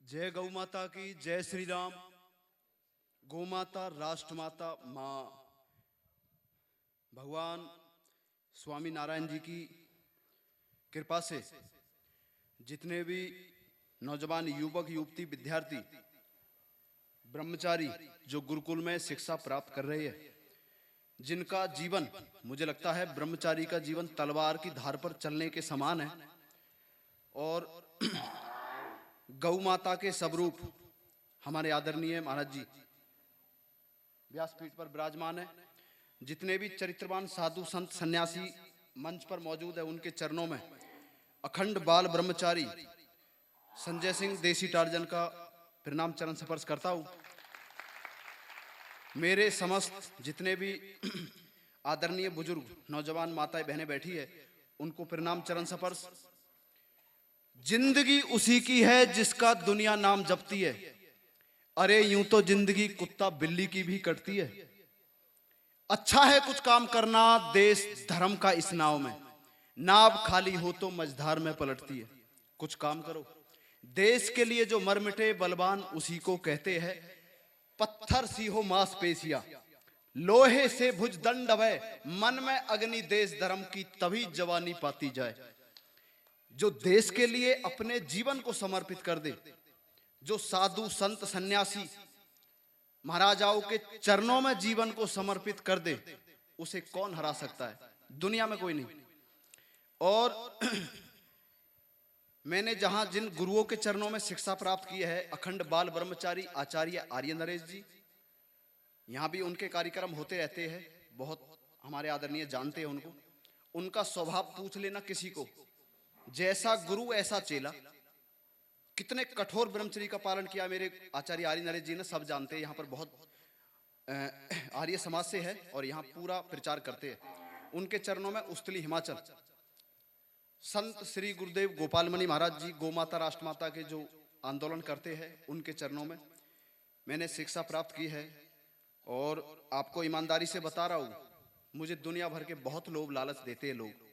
जय गौ माता की, जय श्री राम। गौ माता, राष्ट्र माता, माँ। भगवान स्वामी नारायण जी की कृपा से जितने भी नौजवान युवक युवती विद्यार्थी ब्रह्मचारी जो गुरुकुल में शिक्षा प्राप्त कर रहे हैं, जिनका जीवन मुझे लगता है ब्रह्मचारी का जीवन तलवार की धार पर चलने के समान है और गौ माता के स्वरूप हमारे आदरणीय महाराज जी व्यासपीठ पर विराजमान है। जितने भी चरित्रवान साधु संत सन्यासी मंच पर मौजूद है, उनके चरणों में अखंड बाल ब्रह्मचारी संजय सिंह देसी टार्जन का प्रणाम चरण स्पर्श करता हूं। मेरे समस्त जितने भी आदरणीय बुजुर्ग नौजवान माताएं बहनें बैठी है, उनको प्रणाम चरण स्पर्श। जिंदगी उसी की है जिसका दुनिया नाम जपती है। अरे यूं तो जिंदगी कुत्ता बिल्ली की भी कटती है। अच्छा है कुछ काम करना देश धर्म का इस नाव में, नाव खाली हो तो मझधार में पलटती है। कुछ काम करो देश के लिए, जो मर मिटे बलवान उसी को कहते हैं। पत्थर सी हो मांसपेशियां, लोहे से भुज दंड है, मन में अग्नि देश धर्म की तभी जवानी पाती जाए। जो देश के लिए अपने जीवन को समर्पित कर दे, जो साधु संत सन्यासी महाराजाओं के चरणों में जीवन को समर्पित कर दे, उसे कौन हरा सकता है? दुनिया में कोई नहीं। और मैंने जहां जिन गुरुओं के चरणों में शिक्षा प्राप्त की है, अखंड बाल ब्रह्मचारी आचार्य आर्य नरेश जी, यहां भी उनके कार्यक्रम होते रहते हैं, बहुत हमारे आदरणीय जानते हैं उनको। उनका स्वभाव पूछ लेना किसी को, जैसा गुरु ऐसा चेला। कितने कठोर ब्रह्मचर्य का पालन किया मेरे आचार्य आर्य नरेश जी ने, सब जानते हैं। यहाँ पर बहुत आर्य समाज से है और यहाँ पूरा प्रचार करते हैं। उनके चरणों में उस्तली हिमाचल संत श्री गुरुदेव गोपाल मणि महाराज जी गौ माता राष्ट्र माता के जो आंदोलन करते हैं, उनके चरणों में मैंने शिक्षा प्राप्त की है। और आपको ईमानदारी से बता रहा हूँ, मुझे दुनिया भर के बहुत लोभ लालच देते हैं लोग।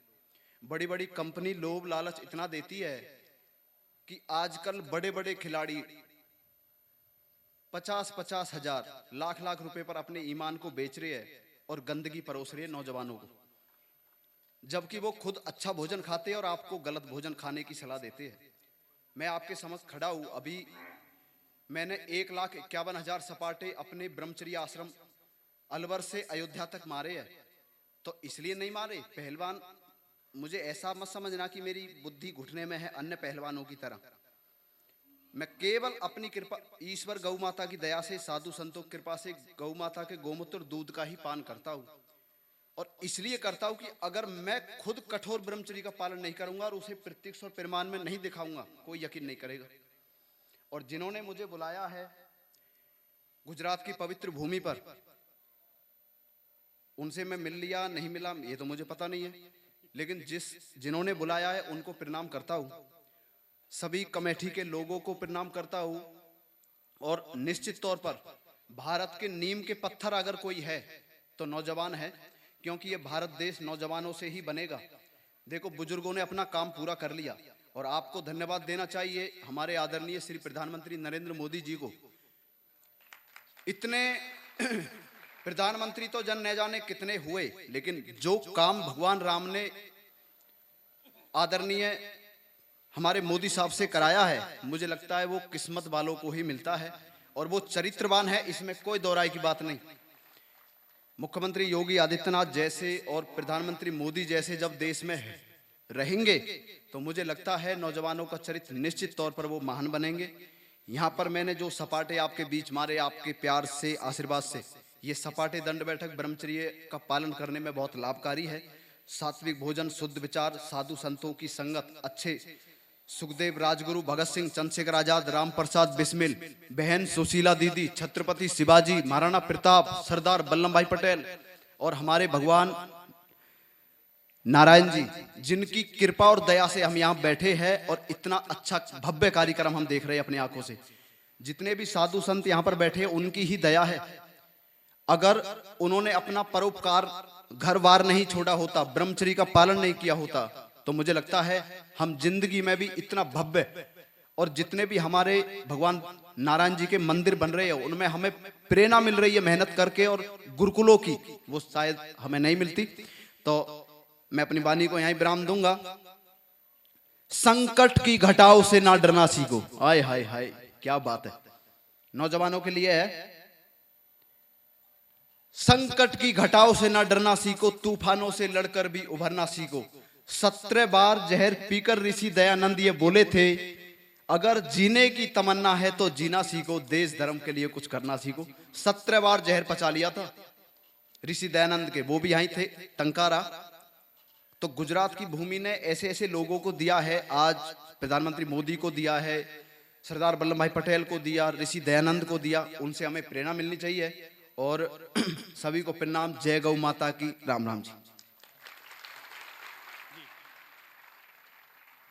बड़ी बड़ी कंपनी लोभ लालच इतना देती है कि आजकल बड़े बड़े खिलाड़ी 50-50 हजार, लाख रुपए पर अपने ईमान को बेच रहे हैं और गंदगी परोस रहे हैं नौजवानों को, जबकि वो खुद अच्छा भोजन खाते हैं और आपको गलत भोजन खाने की सलाह देते हैं। मैं आपके समक्ष खड़ा हूं, अभी मैंने 1,51,000 सपाटे अपने ब्रह्मचर्य आश्रम अलवर से अयोध्या तक मारे हैं। तो इसलिए नहीं मारे पहलवान, मुझे ऐसा मत समझना कि मेरी बुद्धि घुटने में है अन्य पहलवानों की तरह। मैं केवल अपनी कृपा, ईश्वर गौ माता की दया से, साधु संतों की कृपा से गौ माता के गोमूत्र दूध का ही पान करता हूं। और इसलिए करता हूं कि अगर मैं खुद कठोर ब्रह्मचर्य का पालन नहीं करूंगा और उसे प्रत्यक्ष और प्रमाण में नहीं दिखाऊंगा, कोई यकीन नहीं करेगा। और जिन्होंने मुझे बुलाया है गुजरात की पवित्र भूमि पर, उनसे मैं मिल लिया नहीं मिला ये तो मुझे पता नहीं है, लेकिन जिन्होंने बुलाया है उनको प्रणाम करता हूं। सभी कमेटी के लोगों को प्रणाम करता हूं। और निश्चित तौर पर भारत के नींव के पत्थर अगर कोई है तो नौजवान है, क्योंकि ये भारत देश नौजवानों से ही बनेगा। देखो, बुजुर्गों ने अपना काम पूरा कर लिया और आपको धन्यवाद देना चाहिए हमारे आदरणीय श्री प्रधानमंत्री नरेंद्र मोदी जी को। इतने प्रधानमंत्री तो जन न जाने कितने हुए, लेकिन जो काम भगवान राम ने आदरणीय हमारे मोदी साहब से कराया है, मुझे लगता है वो किस्मत वालों को ही मिलता है और वो चरित्रवान है, इसमें कोई दो राय की बात नहीं। मुख्यमंत्री योगी आदित्यनाथ जैसे और प्रधानमंत्री मोदी जैसे जब देश में रहेंगे तो मुझे लगता है नौजवानों का चरित्र निश्चित तौर पर वो महान बनेंगे। यहाँ पर मैंने जो सपाटे आपके बीच मारे, आपके प्यार से, आशीर्वाद से, ये सपाटे दंड बैठक ब्रह्मचर्य का पालन करने में बहुत लाभकारी है। सात्विक भोजन, शुद्ध विचार, साधु संतों की संगत, अच्छे सुखदेव राजगुरु, भगत सिंह, चंद्रशेखर आजाद, राम प्रसाद बिस्मिल, बहन सुशीला दीदी, छत्रपति शिवाजी, महाराणा प्रताप, सरदार वल्लभ भाई पटेल और हमारे भगवान नारायण जी, जिनकी कृपा और दया से हम यहाँ बैठे हैं और इतना अच्छा भव्य कार्यक्रम हम देख रहे हैं अपनी आंखों से। जितने भी साधु संत यहाँ पर बैठे हैं, उनकी ही दया है। अगर उन्होंने अपना परोपकार, घर बार नहीं छोड़ा होता, ब्रह्मचर्य का पालन नहीं किया होता, तो मुझे लगता है हम जिंदगी में भी इतना भव्य और जितने भी हमारे भगवान नारायण जी के मंदिर बन रहे हैं उनमें हमें प्रेरणा मिल रही है मेहनत करके, और गुरुकुलों की वो शायद हमें नहीं मिलती। तो मैं अपनी वाणी को यहीं विराम दूंगा। संकट की घटाओं से ना डरना सीखो। हाय हाय हाय, क्या बात है, नौजवानों के लिए है। संकट की घटाओं से ना डरना सीखो, तूफानों से लड़कर भी उभरना सीखो। 17 बार जहर पीकर ऋषि दयानंद ये बोले थे, अगर जीने की तमन्ना है तो जीना सीखो, देश धर्म के लिए कुछ करना सीखो। 17 बार जहर पचा लिया था ऋषि दयानंद के, वो भी यहीं थे टंकारा। तो गुजरात की भूमि ने ऐसे ऐसे लोगों को दिया है, आज प्रधानमंत्री मोदी को दिया है, सरदार वल्लभ भाई पटेल को दिया, ऋषि दयानंद को दिया। उनसे हमें प्रेरणा मिलनी चाहिए। और सभी को प्रणाम। जय गौ माता की। राम राम जी।